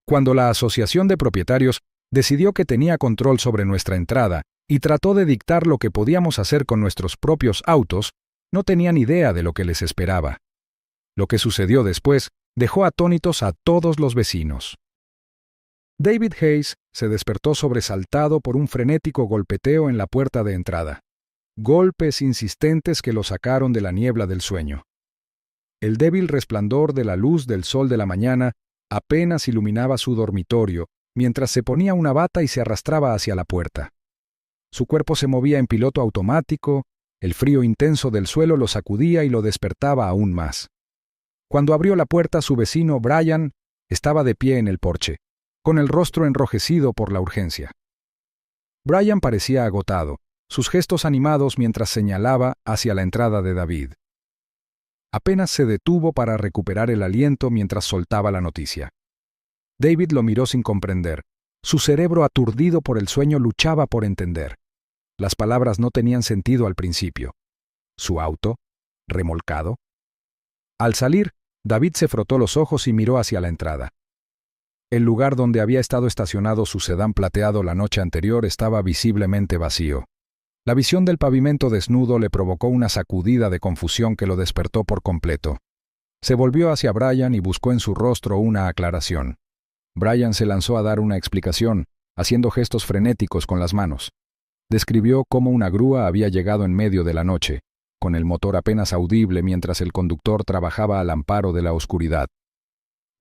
Cuando la asociación de propietarios decidió que tenía control sobre nuestra entrada y trató de dictar lo que podíamos hacer con nuestros propios autos, no tenían idea de lo que les esperaba. Lo que sucedió después dejó atónitos a todos los vecinos. David Hayes se despertó sobresaltado por un frenético golpeteo en la puerta de entrada. Golpes insistentes que lo sacaron de la niebla del sueño. El débil resplandor de la luz del sol de la mañana apenas iluminaba su dormitorio, mientras se ponía una bata y se arrastraba hacia la puerta. Su cuerpo se movía en piloto automático, el frío intenso del suelo lo sacudía y lo despertaba aún más. Cuando abrió la puerta, su vecino Brian estaba de pie en el porche, con el rostro enrojecido por la urgencia. Brian parecía agotado, sus gestos animados mientras señalaba hacia la entrada de David. Apenas se detuvo para recuperar el aliento mientras soltaba la noticia. David lo miró sin comprender. Su cerebro aturdido por el sueño luchaba por entender. Las palabras no tenían sentido al principio. ¿Su auto? ¿Remolcado? Al salir, David se frotó los ojos y miró hacia la entrada. El lugar donde había estado estacionado su sedán plateado la noche anterior estaba visiblemente vacío. La visión del pavimento desnudo le provocó una sacudida de confusión que lo despertó por completo. Se volvió hacia Brian y buscó en su rostro una aclaración. Brian se lanzó a dar una explicación, haciendo gestos frenéticos con las manos. Describió cómo una grúa había llegado en medio de la noche, con el motor apenas audible mientras el conductor trabajaba al amparo de la oscuridad.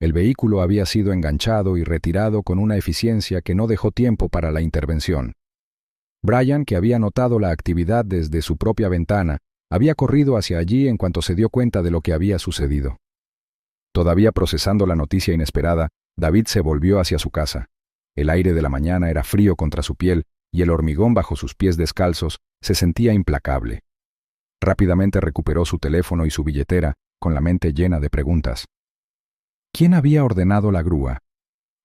El vehículo había sido enganchado y retirado con una eficiencia que no dejó tiempo para la intervención. Brian, que había notado la actividad desde su propia ventana, había corrido hacia allí en cuanto se dio cuenta de lo que había sucedido. Todavía procesando la noticia inesperada, David se volvió hacia su casa. El aire de la mañana era frío contra su piel y el hormigón bajo sus pies descalzos se sentía implacable. Rápidamente recuperó su teléfono y su billetera, con la mente llena de preguntas. ¿Quién había ordenado la grúa?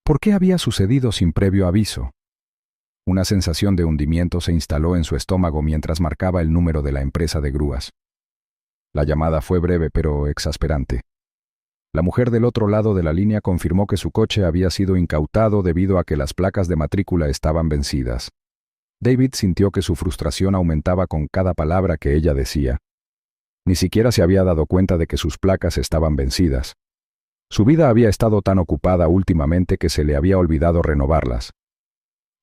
¿Por qué había sucedido sin previo aviso? Una sensación de hundimiento se instaló en su estómago mientras marcaba el número de la empresa de grúas. La llamada fue breve pero exasperante. La mujer del otro lado de la línea confirmó que su coche había sido incautado debido a que las placas de matrícula estaban vencidas. David sintió que su frustración aumentaba con cada palabra que ella decía. Ni siquiera se había dado cuenta de que sus placas estaban vencidas. Su vida había estado tan ocupada últimamente que se le había olvidado renovarlas.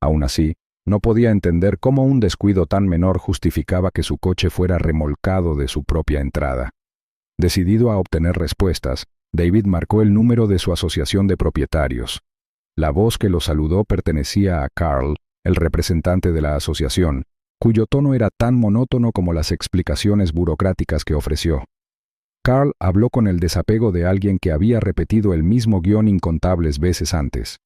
Aún así, no podía entender cómo un descuido tan menor justificaba que su coche fuera remolcado de su propia entrada. Decidido a obtener respuestas, David marcó el número de su asociación de propietarios. La voz que lo saludó pertenecía a Carl, el representante de la asociación, cuyo tono era tan monótono como las explicaciones burocráticas que ofreció. Carl habló con el desapego de alguien que había repetido el mismo guión incontables veces antes.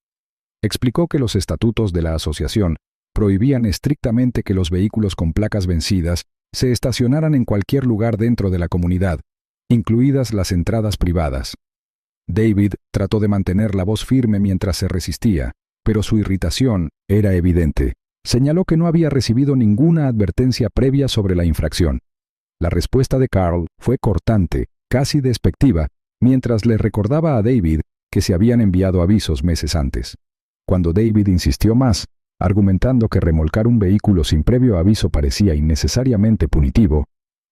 Explicó que los estatutos de la asociación prohibían estrictamente que los vehículos con placas vencidas se estacionaran en cualquier lugar dentro de la comunidad, incluidas las entradas privadas. David trató de mantener la voz firme mientras se resistía, pero su irritación era evidente. Señaló que no había recibido ninguna advertencia previa sobre la infracción. La respuesta de Carl fue cortante, casi despectiva, mientras le recordaba a David que se habían enviado avisos meses antes. Cuando David insistió más, argumentando que remolcar un vehículo sin previo aviso parecía innecesariamente punitivo,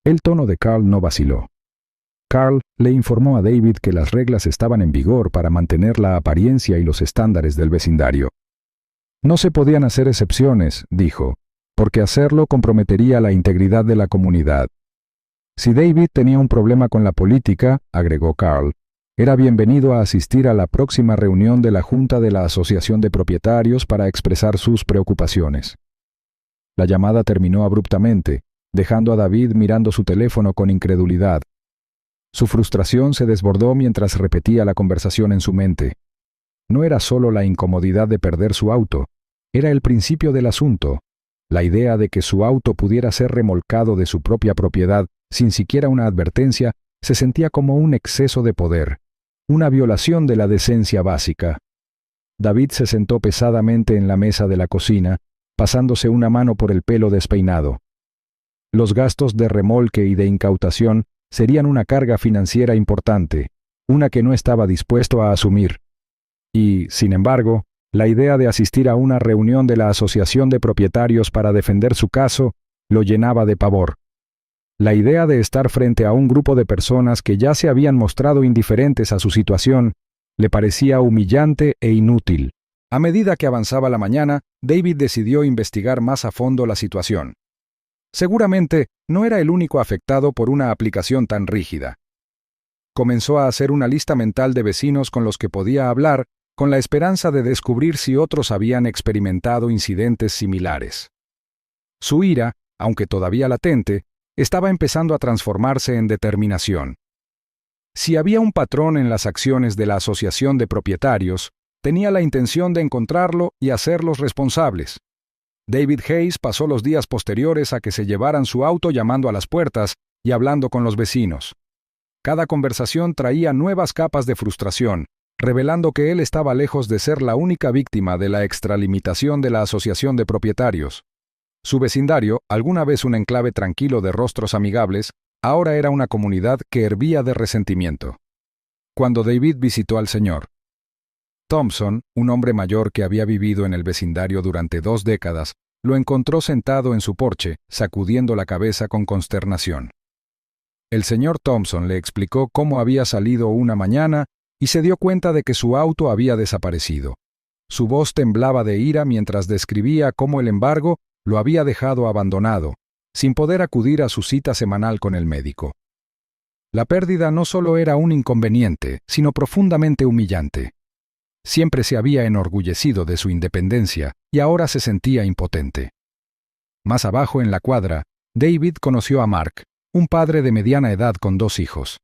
el tono de Carl no vaciló. Carl le informó a David que las reglas estaban en vigor para mantener la apariencia y los estándares del vecindario. No se podían hacer excepciones, dijo, porque hacerlo comprometería la integridad de la comunidad. Si David tenía un problema con la política, agregó Carl, era bienvenido a asistir a la próxima reunión de la Junta de la Asociación de Propietarios para expresar sus preocupaciones. La llamada terminó abruptamente, dejando a David mirando su teléfono con incredulidad. Su frustración se desbordó mientras repetía la conversación en su mente. No era solo la incomodidad de perder su auto, era el principio del asunto, la idea de que su auto pudiera ser remolcado de su propia propiedad sin siquiera una advertencia se sentía como un exceso de poder, una violación de la decencia básica. David se sentó pesadamente en la mesa de la cocina, pasándose una mano por el pelo despeinado. Los gastos de remolque y de incautación serían una carga financiera importante, una que no estaba dispuesto a asumir. Y, sin embargo, la idea de asistir a una reunión de la Asociación de Propietarios para defender su caso lo llenaba de pavor. La idea de estar frente a un grupo de personas que ya se habían mostrado indiferentes a su situación le parecía humillante e inútil. A medida que avanzaba la mañana, David decidió investigar más a fondo la situación. Seguramente no era el único afectado por una aplicación tan rígida. Comenzó a hacer una lista mental de vecinos con los que podía hablar, con la esperanza de descubrir si otros habían experimentado incidentes similares. Su ira, aunque todavía latente, estaba empezando a transformarse en determinación. Si había un patrón en las acciones de la Asociación de Propietarios, tenía la intención de encontrarlo y hacerlos responsables. David Hayes pasó los días posteriores a que se llevaran su auto llamando a las puertas y hablando con los vecinos. Cada conversación traía nuevas capas de frustración, revelando que él estaba lejos de ser la única víctima de la extralimitación de la Asociación de Propietarios. Su vecindario, alguna vez un enclave tranquilo de rostros amigables, ahora era una comunidad que hervía de resentimiento. Cuando David visitó al Sr. Thompson, un hombre mayor que había vivido en el vecindario durante 2 décadas, lo encontró sentado en su porche, sacudiendo la cabeza con consternación. El señor Thompson le explicó cómo había salido una mañana y se dio cuenta de que su auto había desaparecido. Su voz temblaba de ira mientras describía cómo el embargo lo había dejado abandonado, sin poder acudir a su cita semanal con el médico. La pérdida no solo era un inconveniente, sino profundamente humillante. Siempre se había enorgullecido de su independencia y ahora se sentía impotente. Más abajo en la cuadra, David conoció a Mark, un padre de mediana edad con 2 hijos.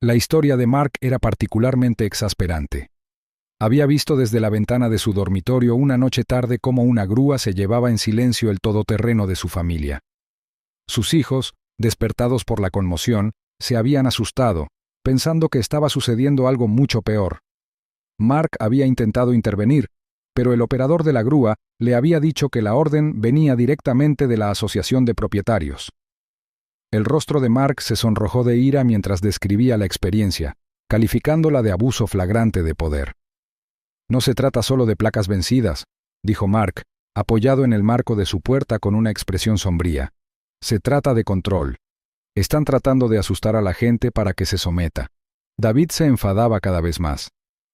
La historia de Mark era particularmente exasperante. Había visto desde la ventana de su dormitorio una noche tarde cómo una grúa se llevaba en silencio el todoterreno de su familia. Sus hijos, despertados por la conmoción, se habían asustado, pensando que estaba sucediendo algo mucho peor. Mark había intentado intervenir, pero el operador de la grúa le había dicho que la orden venía directamente de la Asociación de Propietarios. El rostro de Mark se sonrojó de ira mientras describía la experiencia, calificándola de abuso flagrante de poder. «No se trata solo de placas vencidas», dijo Mark, apoyado en el marco de su puerta con una expresión sombría. «Se trata de control. Están tratando de asustar a la gente para que se someta». David se enfadaba cada vez más.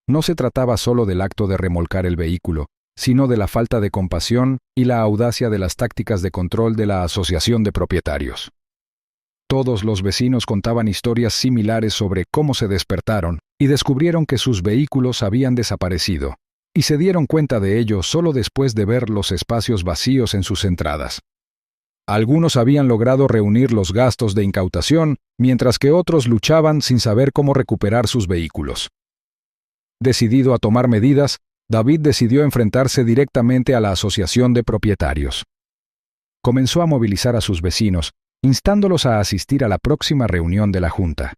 No se trataba solo del acto de remolcar el vehículo, sino de la falta de compasión y la audacia de las tácticas de control de la Asociación de Propietarios. Todos los vecinos contaban historias similares sobre cómo se despertaron y descubrieron que sus vehículos habían desaparecido, y se dieron cuenta de ello solo después de ver los espacios vacíos en sus entradas. Algunos habían logrado reunir los gastos de incautación, mientras que otros luchaban sin saber cómo recuperar sus vehículos. Decidido a tomar medidas, David decidió enfrentarse directamente a la Asociación de Propietarios. Comenzó a movilizar a sus vecinos, instándolos a asistir a la próxima reunión de la Junta.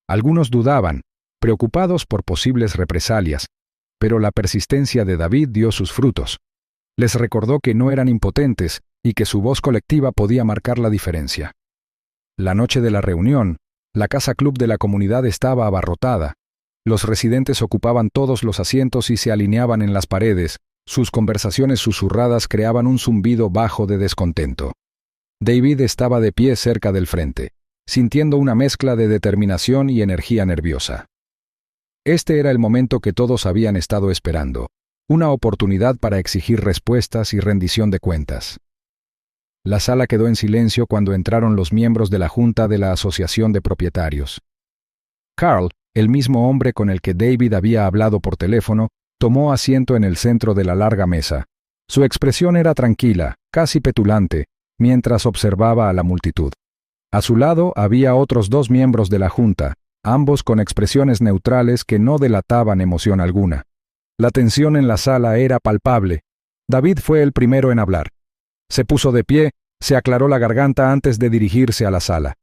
Algunos dudaban, preocupados por posibles represalias, pero la persistencia de David dio sus frutos. Les recordó que no eran impotentes y que su voz colectiva podía marcar la diferencia. La noche de la reunión, la casa club de la comunidad estaba abarrotada. Los residentes ocupaban todos los asientos y se alineaban en las paredes. Sus conversaciones susurradas creaban un zumbido bajo de descontento. David estaba de pie cerca del frente, sintiendo una mezcla de determinación y energía nerviosa. Este era el momento que todos habían estado esperando, una oportunidad para exigir respuestas y rendición de cuentas. La sala quedó en silencio cuando entraron los miembros de la Junta de la Asociación de Propietarios. Carl, el mismo hombre con el que David había hablado por teléfono, tomó asiento en el centro de la larga mesa. Su expresión era tranquila, casi petulante, mientras observaba a la multitud. A su lado había otros 2 miembros de la Junta, ambos con expresiones neutrales que no delataban emoción alguna. La tensión en la sala era palpable. David fue el primero en hablar. Se puso de pie, se aclaró la garganta antes de dirigirse a la sala.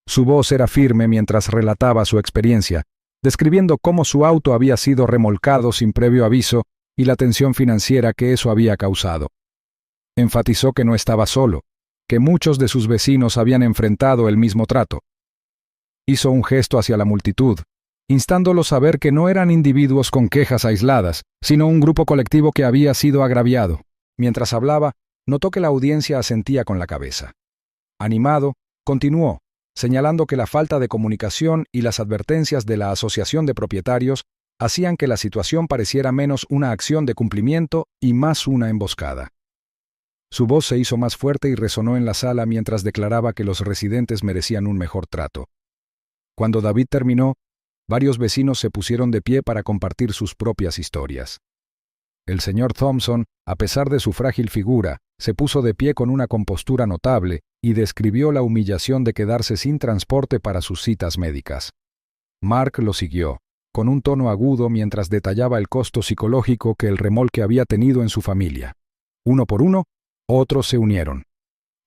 Su voz era firme mientras relataba su experiencia, describiendo cómo su auto había sido remolcado sin previo aviso y la tensión financiera que eso había causado. Enfatizó que no estaba solo, que muchos de sus vecinos habían enfrentado el mismo trato. Hizo un gesto hacia la multitud, instándolos a ver que no eran individuos con quejas aisladas, sino un grupo colectivo que había sido agraviado. Mientras hablaba, notó que la audiencia asentía con la cabeza. Animado, continuó, señalando que la falta de comunicación y las advertencias de la Asociación de Propietarios hacían que la situación pareciera menos una acción de cumplimiento y más una emboscada. Su voz se hizo más fuerte y resonó en la sala mientras declaraba que los residentes merecían un mejor trato. Cuando David terminó, varios vecinos se pusieron de pie para compartir sus propias historias. El señor Thompson, a pesar de su frágil figura, se puso de pie con una compostura notable y describió la humillación de quedarse sin transporte para sus citas médicas. Mark lo siguió, con un tono agudo mientras detallaba el costo psicológico que el remolque había tenido en su familia. Uno por uno, otros se unieron.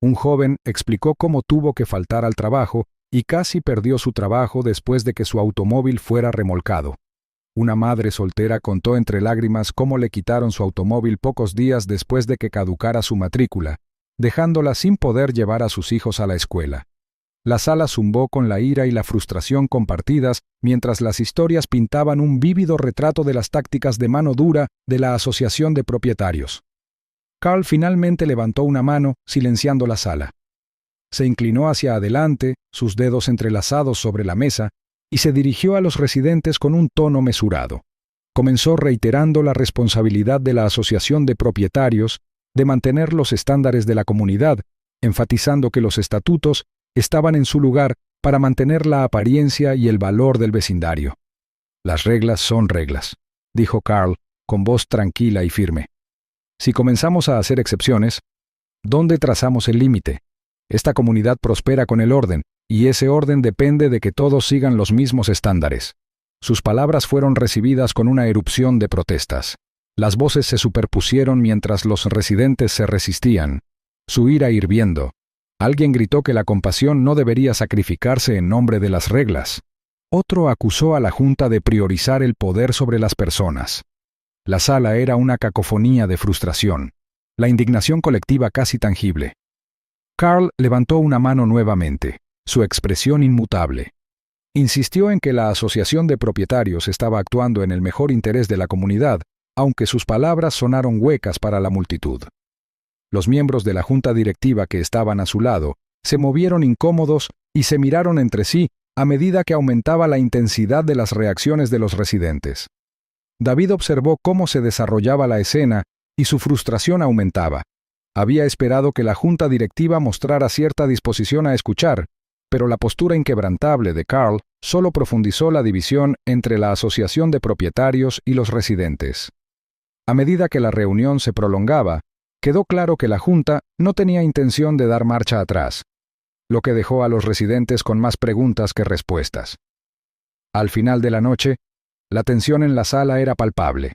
Un joven explicó cómo tuvo que faltar al trabajo y casi perdió su trabajo después de que su automóvil fuera remolcado. Una madre soltera contó entre lágrimas cómo le quitaron su automóvil pocos días después de que caducara su matrícula, dejándola sin poder llevar a sus hijos a la escuela. La sala zumbó con la ira y la frustración compartidas mientras las historias pintaban un vívido retrato de las tácticas de mano dura de la Asociación de Propietarios. Carl finalmente levantó una mano, silenciando la sala. Se inclinó hacia adelante, sus dedos entrelazados sobre la mesa, y se dirigió a los residentes con un tono mesurado. Comenzó reiterando la responsabilidad de la Asociación de Propietarios de mantener los estándares de la comunidad, enfatizando que los estatutos estaban en su lugar para mantener la apariencia y el valor del vecindario. Las reglas son reglas, dijo Carl, con voz tranquila y firme. Si comenzamos a hacer excepciones, ¿dónde trazamos el límite? Esta comunidad prospera con el orden, y ese orden depende de que todos sigan los mismos estándares. Sus palabras fueron recibidas con una erupción de protestas. Las voces se superpusieron mientras los residentes se resistían, su ira hirviendo. Alguien gritó que la compasión no debería sacrificarse en nombre de las reglas. Otro acusó a la Junta de priorizar el poder sobre las personas. La sala era una cacofonía de frustración, la indignación colectiva casi tangible. Carl levantó una mano nuevamente, su expresión inmutable. Insistió en que la Asociación de Propietarios estaba actuando en el mejor interés de la comunidad, aunque sus palabras sonaron huecas para la multitud. Los miembros de la junta directiva que estaban a su lado se movieron incómodos y se miraron entre sí a medida que aumentaba la intensidad de las reacciones de los residentes. David observó cómo se desarrollaba la escena y su frustración aumentaba. Había esperado que la junta directiva mostrara cierta disposición a escuchar, pero la postura inquebrantable de Carl solo profundizó la división entre la Asociación de Propietarios y los residentes. A medida que la reunión se prolongaba, quedó claro que la junta no tenía intención de dar marcha atrás, lo que dejó a los residentes con más preguntas que respuestas. Al final de la noche, la tensión en la sala era palpable.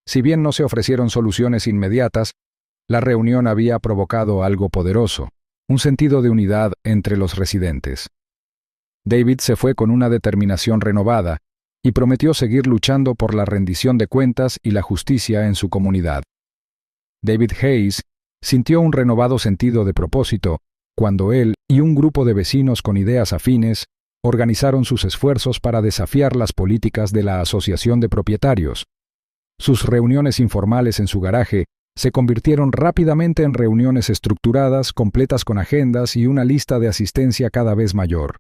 Si bien no se ofrecieron soluciones inmediatas, la reunión había provocado algo poderoso, un sentido de unidad entre los residentes. David se fue con una determinación renovada y prometió seguir luchando por la rendición de cuentas y la justicia en su comunidad. David Hayes sintió un renovado sentido de propósito cuando él y un grupo de vecinos con ideas afines organizaron sus esfuerzos para desafiar las políticas de la Asociación de Propietarios. Sus reuniones informales en su garaje se convirtieron rápidamente en reuniones estructuradas, completas con agendas y una lista de asistencia cada vez mayor.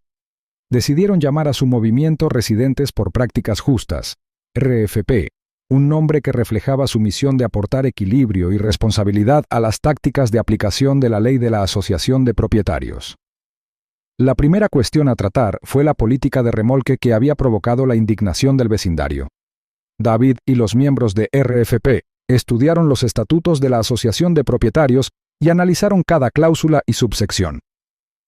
Decidieron llamar a su movimiento Residentes por Prácticas Justas, RFP, un nombre que reflejaba su misión de aportar equilibrio y responsabilidad a las tácticas de aplicación de la ley de la Asociación de Propietarios. La primera cuestión a tratar fue la política de remolque que había provocado la indignación del vecindario. David y los miembros de RFP estudiaron los estatutos de la Asociación de Propietarios y analizaron cada cláusula y subsección.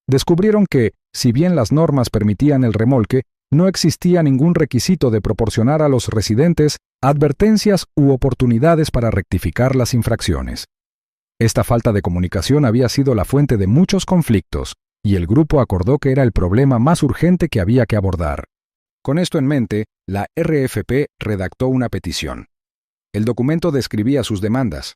Descubrieron que, si bien las normas permitían el remolque, no existía ningún requisito de proporcionar a los residentes advertencias u oportunidades para rectificar las infracciones. Esta falta de comunicación había sido la fuente de muchos conflictos, y el grupo acordó que era el problema más urgente que había que abordar. Con esto en mente, la RFP redactó una petición. El documento describía sus demandas: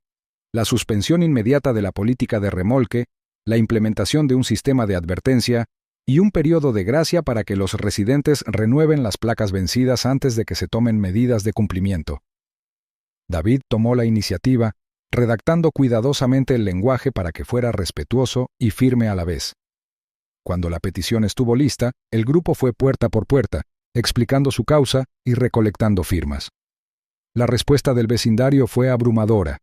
la suspensión inmediata de la política de remolque, la implementación de un sistema de advertencia y un periodo de gracia para que los residentes renueven las placas vencidas antes de que se tomen medidas de cumplimiento. David tomó la iniciativa, redactando cuidadosamente el lenguaje para que fuera respetuoso y firme a la vez. Cuando la petición estuvo lista, el grupo fue puerta por puerta, explicando su causa y recolectando firmas. La respuesta del vecindario fue abrumadora.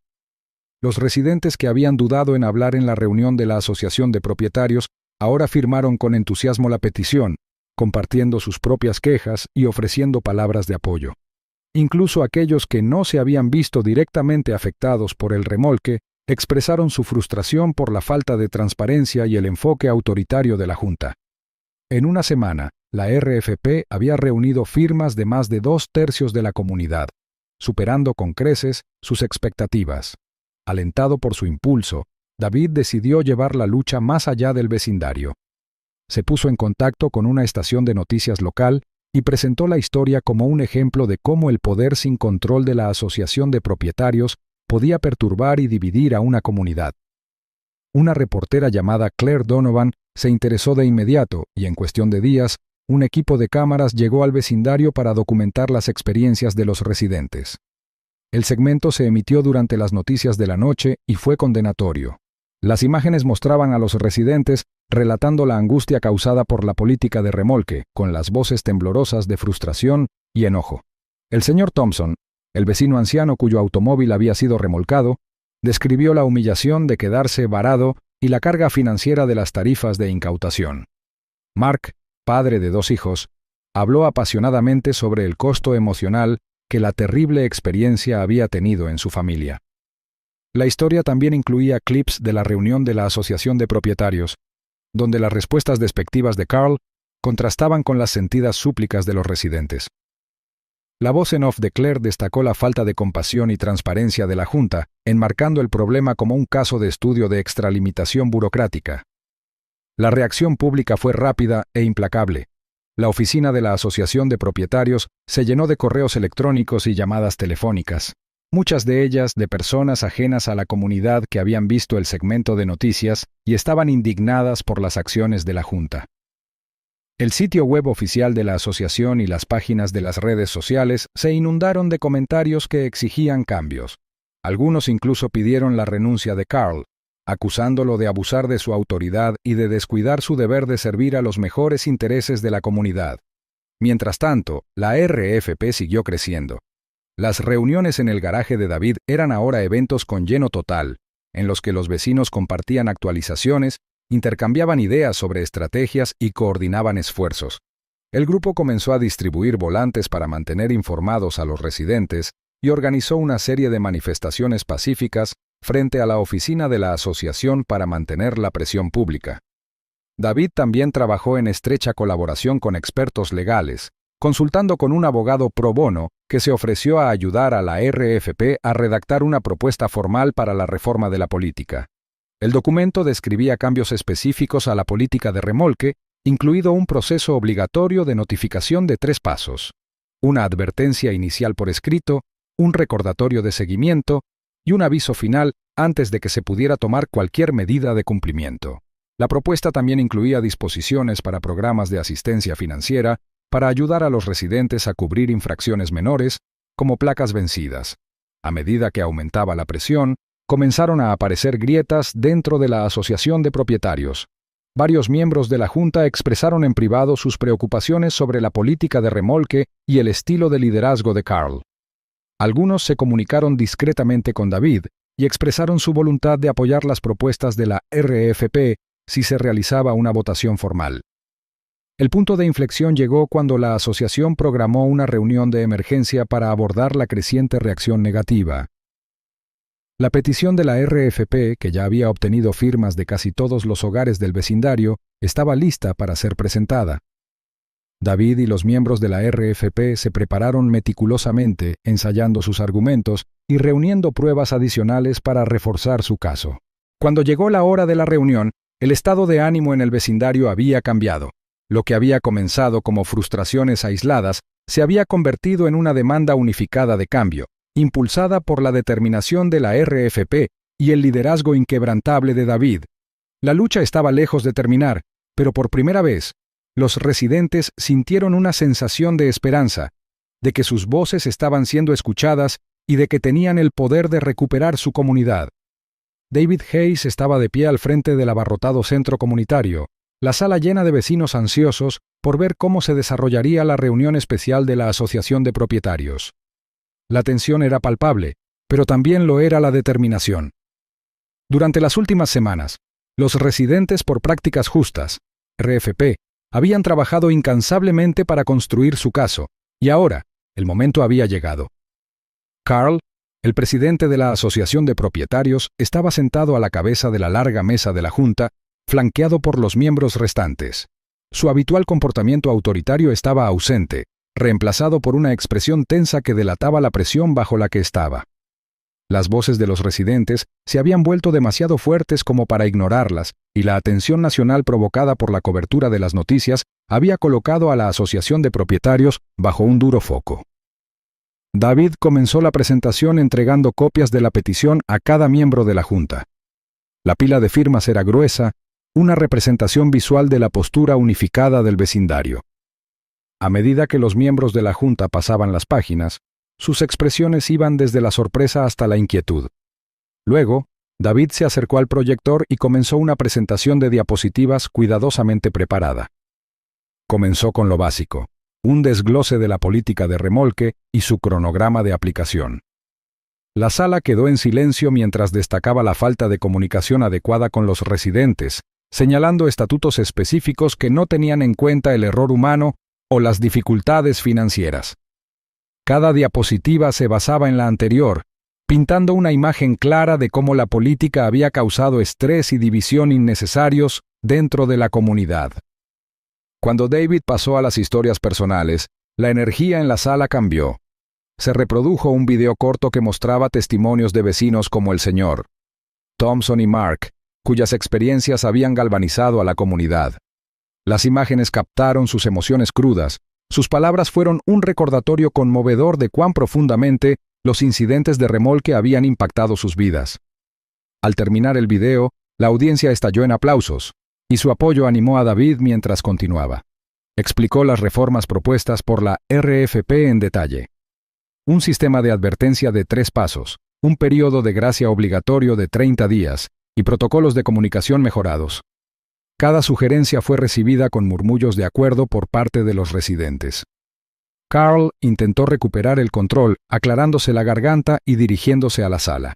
Los residentes que habían dudado en hablar en la reunión de la Asociación de Propietarios ahora firmaron con entusiasmo la petición, compartiendo sus propias quejas y ofreciendo palabras de apoyo. Incluso aquellos que no se habían visto directamente afectados por el remolque expresaron su frustración por la falta de transparencia y el enfoque autoritario de la Junta. En una semana, la RFP había reunido firmas de más de 2/3 de la comunidad, superando con creces sus expectativas. Alentado por su impulso, David decidió llevar la lucha más allá del vecindario. Se puso en contacto con una estación de noticias local y presentó la historia como un ejemplo de cómo el poder sin control de la Asociación de Propietarios podía perturbar y dividir a una comunidad. Una reportera llamada Claire Donovan se interesó de inmediato y en cuestión de días, un equipo de cámaras llegó al vecindario para documentar las experiencias de los residentes. El segmento se emitió durante las noticias de la noche y fue condenatorio. Las imágenes mostraban a los residentes relatando la angustia causada por la política de remolque, con las voces temblorosas de frustración y enojo. El señor Thompson, el vecino anciano cuyo automóvil había sido remolcado, describió la humillación de quedarse varado y la carga financiera de las tarifas de incautación. Mark, padre de 2 hijos, habló apasionadamente sobre el costo emocional que la terrible experiencia había tenido en su familia. La historia también incluía clips de la reunión de la Asociación de Propietarios, donde las respuestas despectivas de Carl contrastaban con las sentidas súplicas de los residentes. La voz en off de Claire destacó la falta de compasión y transparencia de la Junta, enmarcando el problema como un caso de estudio de extralimitación burocrática. La reacción pública fue rápida e implacable. La oficina de la Asociación de Propietarios se llenó de correos electrónicos y llamadas telefónicas, muchas de ellas de personas ajenas a la comunidad que habían visto el segmento de noticias y estaban indignadas por las acciones de la Junta. El sitio web oficial de la asociación y las páginas de las redes sociales se inundaron de comentarios que exigían cambios. Algunos incluso pidieron la renuncia de Carl, acusándolo de abusar de su autoridad y de descuidar su deber de servir a los mejores intereses de la comunidad. Mientras tanto, la RFP siguió creciendo. Las reuniones en el garaje de David eran ahora eventos con lleno total, en los que los vecinos compartían actualizaciones, intercambiaban ideas sobre estrategias y coordinaban esfuerzos. El grupo comenzó a distribuir volantes para mantener informados a los residentes y organizó una serie de manifestaciones pacíficas frente a la oficina de la asociación para mantener la presión pública. David también trabajó en estrecha colaboración con expertos legales, consultando con un abogado pro bono que se ofreció a ayudar a la RFP a redactar una propuesta formal para la reforma de la política. El documento describía cambios específicos a la política de remolque, incluido un proceso obligatorio de notificación de 3 pasos, una advertencia inicial por escrito, un recordatorio de seguimiento y un aviso final antes de que se pudiera tomar cualquier medida de cumplimiento. La propuesta también incluía disposiciones para programas de asistencia financiera para ayudar a los residentes a cubrir infracciones menores, como placas vencidas. A medida que aumentaba la presión, comenzaron a aparecer grietas dentro de la Asociación de Propietarios. Varios miembros de la Junta expresaron en privado sus preocupaciones sobre la política de remolque y el estilo de liderazgo de Carl. Algunos se comunicaron discretamente con David y expresaron su voluntad de apoyar las propuestas de la RFP si se realizaba una votación formal. El punto de inflexión llegó cuando la asociación programó una reunión de emergencia para abordar la creciente reacción negativa. La petición de la RFP, que ya había obtenido firmas de casi todos los hogares del vecindario, estaba lista para ser presentada. David y los miembros de la RFP se prepararon meticulosamente, ensayando sus argumentos y reuniendo pruebas adicionales para reforzar su caso. Cuando llegó la hora de la reunión, el estado de ánimo en el vecindario había cambiado. Lo que había comenzado como frustraciones aisladas se había convertido en una demanda unificada de cambio, impulsada por la determinación de la RFP y el liderazgo inquebrantable de David. La lucha estaba lejos de terminar, Pero por primera vez, los residentes sintieron una sensación de esperanza, de que sus voces estaban siendo escuchadas y de que tenían el poder de recuperar su comunidad. David Hayes estaba de pie al frente del abarrotado centro comunitario, la sala llena de vecinos ansiosos por ver cómo se desarrollaría la reunión especial de la Asociación de Propietarios. La tensión era palpable, pero también lo era la determinación. Durante las últimas semanas, los residentes por prácticas justas, RFP, habían trabajado incansablemente para construir su caso, y ahora, el momento había llegado. Carl, el presidente de la Asociación de Propietarios, estaba sentado a la cabeza de la larga mesa de la Junta, flanqueado por los miembros restantes. Su habitual comportamiento autoritario estaba ausente, reemplazado por una expresión tensa que delataba la presión bajo la que estaba. Las voces de los residentes se habían vuelto demasiado fuertes como para ignorarlas, y la atención nacional provocada por la cobertura de las noticias había colocado a la Asociación de Propietarios bajo un duro foco. David comenzó la presentación entregando copias de la petición a cada miembro de la Junta. La pila de firmas era gruesa, una representación visual de la postura unificada del vecindario. A medida que los miembros de la Junta pasaban las páginas, sus expresiones iban desde la sorpresa hasta la inquietud. Luego, David se acercó al proyector y comenzó una presentación de diapositivas cuidadosamente preparada. Comenzó con lo básico, un desglose de la política de remolque y su cronograma de aplicación. La sala quedó en silencio mientras destacaba la falta de comunicación adecuada con los residentes, señalando estatutos específicos que no tenían en cuenta el error humano o las dificultades financieras. Cada diapositiva se basaba en la anterior, pintando una imagen clara de cómo la política había causado estrés y división innecesarios dentro de la comunidad. Cuando David pasó a las historias personales, la energía en la sala cambió. Se reprodujo un video corto que mostraba testimonios de vecinos como el señor Thompson y Mark, cuyas experiencias habían galvanizado a la comunidad. Las imágenes captaron sus emociones crudas. Sus palabras fueron un recordatorio conmovedor de cuán profundamente los incidentes de remolque habían impactado sus vidas. Al terminar el video, la audiencia estalló en aplausos, y su apoyo animó a David mientras continuaba. Explicó las reformas propuestas por la RFP en detalle. Un sistema de advertencia de 3 pasos, un período de gracia obligatorio de 30 días y protocolos de comunicación mejorados. Cada sugerencia fue recibida con murmullos de acuerdo por parte de los residentes. Carl intentó recuperar el control, aclarándose la garganta y dirigiéndose a la sala.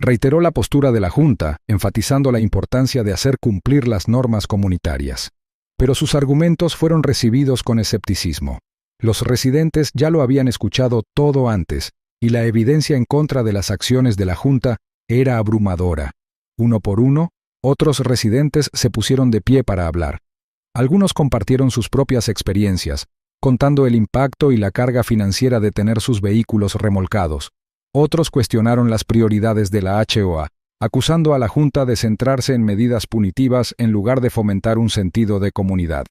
Reiteró la postura de la Junta, enfatizando la importancia de hacer cumplir las normas comunitarias. Pero sus argumentos fueron recibidos con escepticismo. Los residentes ya lo habían escuchado todo antes, y la evidencia en contra de las acciones de la Junta era abrumadora. Uno por uno, otros residentes se pusieron de pie para hablar. Algunos compartieron sus propias experiencias, contando el impacto y la carga financiera de tener sus vehículos remolcados. Otros cuestionaron las prioridades de la HOA, acusando a la Junta de centrarse en medidas punitivas en lugar de fomentar un sentido de comunidad.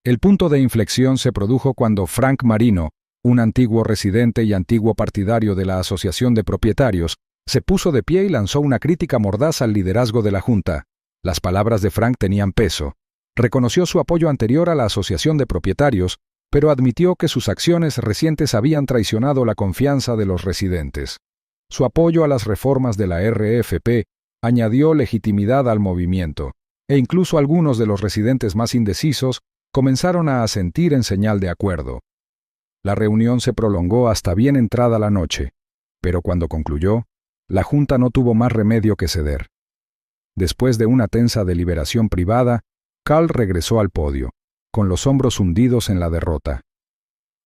El punto de inflexión se produjo cuando Frank Marino, un antiguo residente y antiguo partidario de la Asociación de Propietarios, se puso de pie y lanzó una crítica mordaz al liderazgo de la Junta. Las palabras de Frank tenían peso. Reconoció su apoyo anterior a la Asociación de Propietarios, pero admitió que sus acciones recientes habían traicionado la confianza de los residentes. Su apoyo a las reformas de la RFP añadió legitimidad al movimiento, e incluso algunos de los residentes más indecisos comenzaron a asentir en señal de acuerdo. La reunión se prolongó hasta bien entrada la noche, pero cuando concluyó, la Junta no tuvo más remedio que ceder. Después de una tensa deliberación privada, Carl regresó al podio, con los hombros hundidos en la derrota.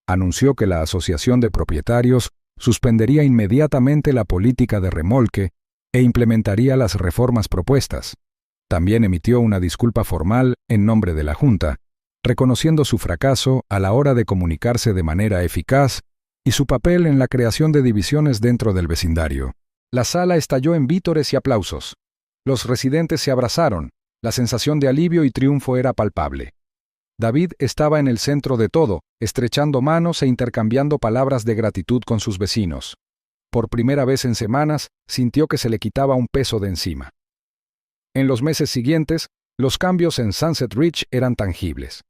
Anunció que la Asociación de Propietarios suspendería inmediatamente la política de remolque e implementaría las reformas propuestas. También emitió una disculpa formal en nombre de la Junta, reconociendo su fracaso a la hora de comunicarse de manera eficaz y su papel en la creación de divisiones dentro del vecindario. La sala estalló en vítores y aplausos. Los residentes se abrazaron. La sensación de alivio y triunfo era palpable. David estaba en el centro de todo, estrechando manos e intercambiando palabras de gratitud con sus vecinos. Por primera vez en semanas, sintió que se le quitaba un peso de encima. En los meses siguientes, Los cambios en Sunset Ridge eran tangibles.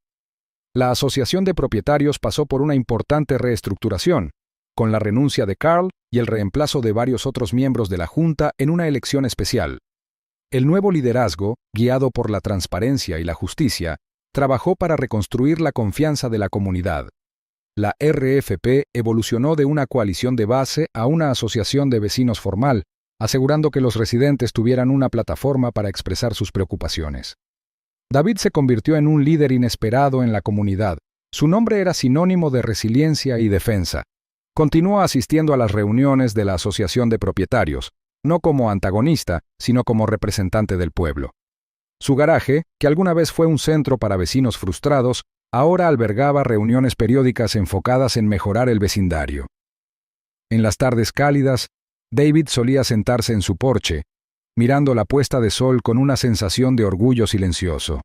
La asociación de propietarios pasó por una importante reestructuración, con la renuncia de Carl y el reemplazo de varios otros miembros de la Junta en una elección especial. El nuevo liderazgo, guiado por la transparencia y la justicia, trabajó para reconstruir la confianza de la comunidad. La RFP evolucionó de una coalición de base a una asociación de vecinos formal, asegurando que los residentes tuvieran una plataforma para expresar sus preocupaciones. David se convirtió en un líder inesperado en la comunidad. Su nombre era sinónimo de resiliencia y defensa. Continuó asistiendo a las reuniones de la Asociación de Propietarios, no como antagonista, sino como representante del pueblo. Su garaje, que alguna vez fue un centro para vecinos frustrados, ahora albergaba reuniones periódicas enfocadas en mejorar el vecindario. En las tardes cálidas, David solía sentarse en su porche, mirando la puesta de sol con una sensación de orgullo silencioso.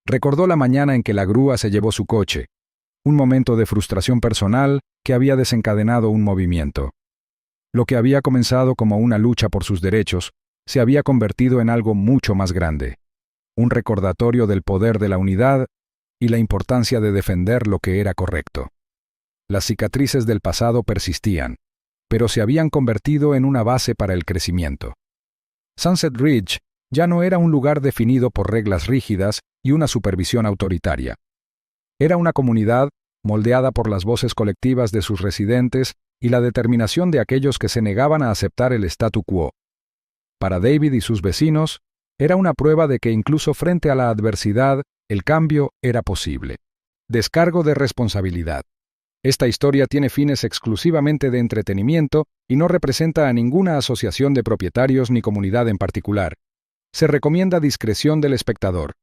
Recordó la mañana en que la grúa se llevó su coche, un momento de frustración personal que había desencadenado un movimiento. Lo que había comenzado como una lucha por sus derechos se había convertido en algo mucho más grande, un recordatorio del poder de la unidad y la importancia de defender lo que era correcto. Las cicatrices del pasado persistían, pero se habían convertido en una base para el crecimiento. Sunset Ridge ya no era un lugar definido por reglas rígidas y una supervisión autoritaria. Era una comunidad moldeada por las voces colectivas de sus residentes y la determinación de aquellos que se negaban a aceptar el statu quo. Para David y sus vecinos, era una prueba de que incluso frente a la adversidad, el cambio era posible. Descargo de responsabilidad. Esta historia tiene fines exclusivamente de entretenimiento y no representa a ninguna asociación de propietarios ni comunidad en particular. Se recomienda discreción del espectador.